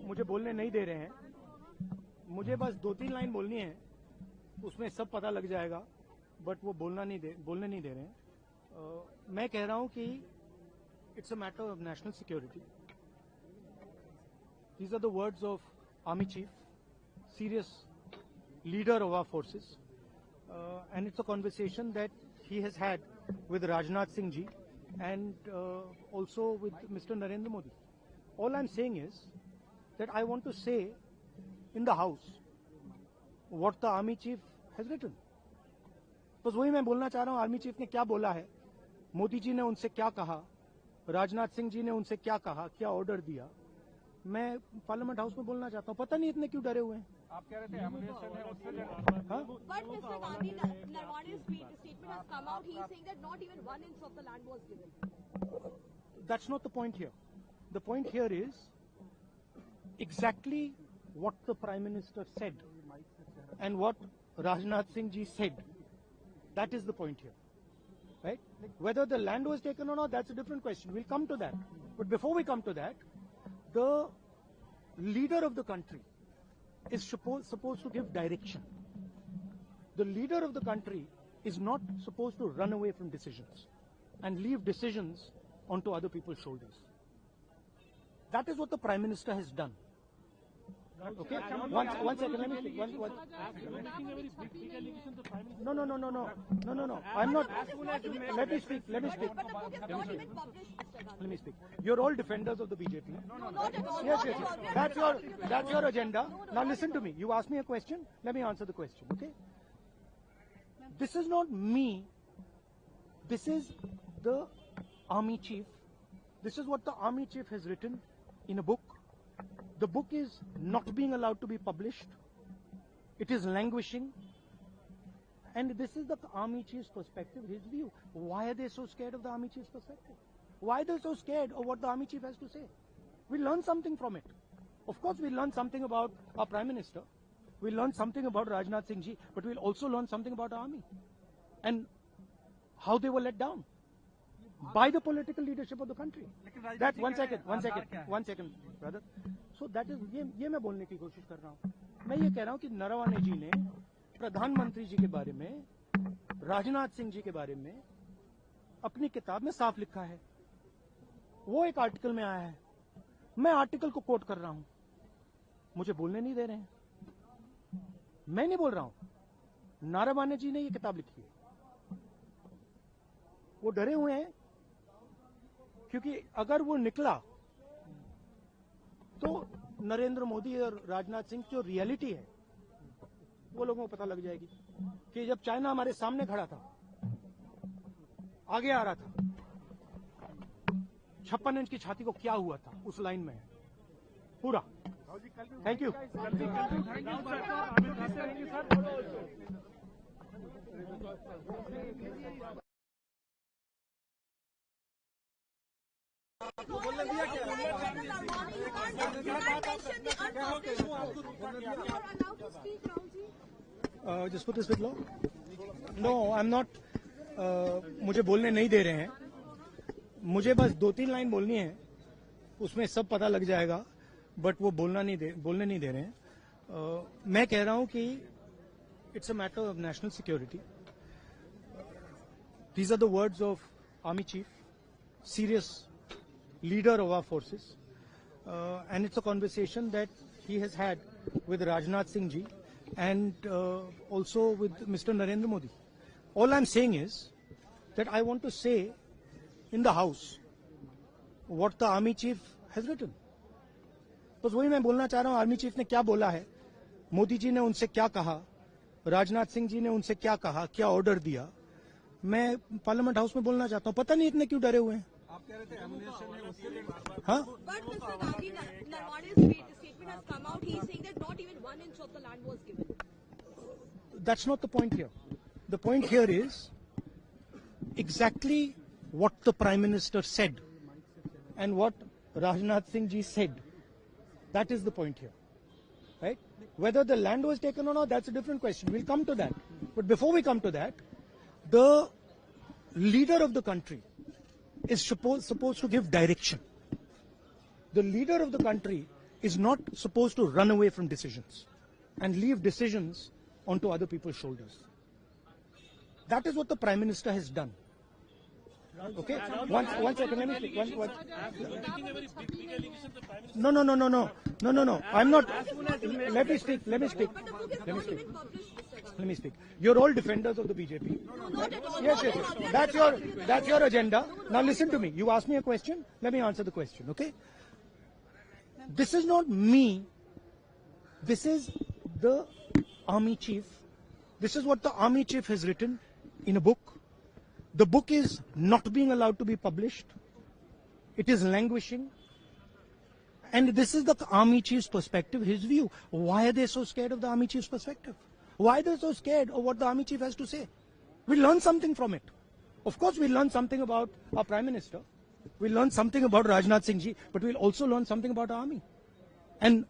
मुझे बोलने नहीं दे रहे हैं। मुझे बस 2-3 लाइन बोलनी है, उसमें सब पता लग जाएगा, बट वो बोलने नहीं दे रहे हैं। मैं कह रहा हूं कि it's a matter of national security. These are the words of army chief, serious leader of our forces, and it's a conversation that he has had with Rajnath Singh ji and also with Mr. Narendra Modi. All I'm saying is that I want to say in the house what the army chief has written. बस वही मैं बोलना चाह रहा हूं, army chief ने क्या बोला है, मोदी जी ने उनसे क्या कहा, राजनाथ सिंह जी ने उनसे क्या कहा, क्या ऑर्डर दिया, मैं पार्लियामेंट हाउस में बोलना चाहता हूं। पता नहीं इतने क्यों डरे हुए हैं। आप कह रहे थे एमुनेशन है उससे But Mr. Gandhi, Narwane's statement has come out. He is saying that not even 1 inch of the land was given. That's not the point here. The point here is exactly what the Prime Minister said and what Rajnath Singh ji said. That is the point here. Right? Whether the land was taken or not, that's a different question. We'll come to that. But before we come to that, the leader of the country is supposed to give direction. The leader of the country is not supposed to run away from decisions and leave decisions onto other people's shoulders. That is what the Prime Minister has done. Okay? One second, let me speak. No. I'm not. Let me speak. But the book is not even published, Mr. Gandhi. Let me speak. You're all defenders of the BJP. No, not at all. Yes. Not at all. That's your agenda. Now listen to me. You asked me a question. Let me answer the question. Okay? This is not me. This is the army chief. This is what the army chief has written in a book. The book is not being allowed to be published. It is languishing. And this is the army chief's perspective, his view. Why are they so scared of the army chief's perspective? Why are they so scared of what the army chief has to say? We learn something from it. Of course, we learn something about our Prime Minister. We learn something about Rajnath Singh ji, but we'll also learn something about our army and how they were let down by the political leadership of the country. That one second, brother. So that is ये मैं बोलने की कोशिश कर रहा हूँ। मैं ये कह रहा हूँ कि नरवाने जी ने प्रधानमंत्री जी के बारे में, राजनाथ सिंह जी के बारे में अपनी किताब में साफ लिखा है। वो एक आर्टिकल में आया है, मैं आर्टिकल को कोट कर रहा हूं। मुझे बोलने नहीं दे रहे हैं। मैं नहीं बोल रहा हूं, नारावाने जी ने ये किताब लिखी है। वो डरे हुए हैं क्योंकि अगर वो निकला तो नरेंद्र मोदी और राजनाथ सिंह की जो रियलिटी है वो लोगों को पता लग जाएगी कि जब चाइना हमारे सामने खड़ा था, आगे आ रहा था, 56 इंच की छाती को क्या हुआ था, उस लाइन में पूरा। Thank you. Just put this with law. No, I'm not. मुझे बोलने नहीं दे रहे हैं। मुझे बस 2-3 लाइन बोलनी है, उसमें सब पता लग जाएगा, बट वो बोलने नहीं दे रहे हैं। मैं कह रहा हूं कि it's a matter of national security. These are the words of army chief, serious leader of our forces, and it's a conversation that he has had with Rajnath Singh ji and also with Mr. Narendra Modi. All I'm saying is that I want to say in the house what the army chief has written. बस वही मैं बोलना चाह रहा हूं, army chief ने क्या बोला है, मोदी जी ने उनसे क्या कहा, राजनाथ सिंह जी ने उनसे क्या कहा, क्या ऑर्डर दिया, मैं पार्लियामेंट हाउस में बोलना चाहता हूं। पता नहीं इतने क्यों डरे हुए हैं। आप कह रहे थे एमुनेशन है उससे But Mr. Gandhi, Narwane's statement has come out. He is saying that not even 1 inch of the land was given. That's not the point here. The point here is exactly what the Prime Minister said and what Rajnath Singh ji said. That is the point here. Right? Whether the land was taken or not, that's a different question. We'll come to that. But before we come to that, the leader of the country is supposed to give direction. The leader of the country is not supposed to run away from decisions and leave decisions onto other people's shoulders. That is what the Prime Minister has done. Okay? One second, let me speak. No. I'm not. Let me speak. But the book is not even published, Mr. Gandhi. Let me speak. You're all defenders of the BJP. Not at all. Yes. That's your agenda. Now listen to me. You asked me a question. Let me answer the question. Okay? This is not me. This is the army chief. This is what the army chief has written in a book. The book is not being allowed to be published. It is languishing. And this is the army chief's perspective, his view. Why are they so scared of the army chief's perspective? Why are they so scared of what the army chief has to say? We learn something from it. Of course, we learn something about our Prime Minister. We learn something about Rajnath Singh ji, but we'll also learn something about our army. And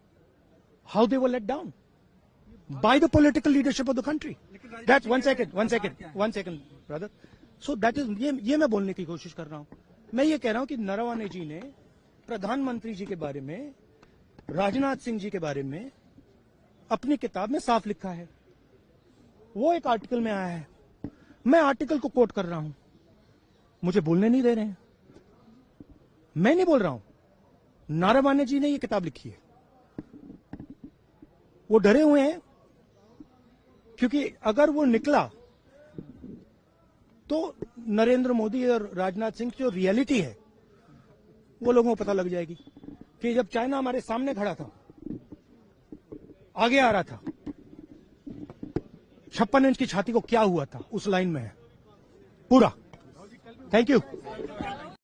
how they were let down by the political leadership of the country. That's one second, brother. So that is, ये मैं बोलने की कोशिश कर रहा हूँ. मैं ये कह रहा हूँ कि नरवणे जी ने प्रधानमंत्री जी के बारे में, राजनाथ सिंह जी के बारे में अपनी किताब में साफ लिखा है. वो एक आर्टिकल में आया है. मैं आर्टिकल को कोट कर रहा हूं. मुझे बोलने नहीं दे रहे हैं. मैं नहीं बोल रहा हूं. नारावाने जी ने ये किताब लिखी है. वो डरे हुए हैं क्योंकि अगर वो निकला तो नरेंद्र मोदी और राजनाथ सिंह की जो रियलिटी है वो लोगों को पता लग जाएगी कि जब चाइना हमारे सामने खड़ा था, आगे आ रहा था, 56 इंच की छाती को क्या हुआ था, उस लाइन में है पूरा. Thank you.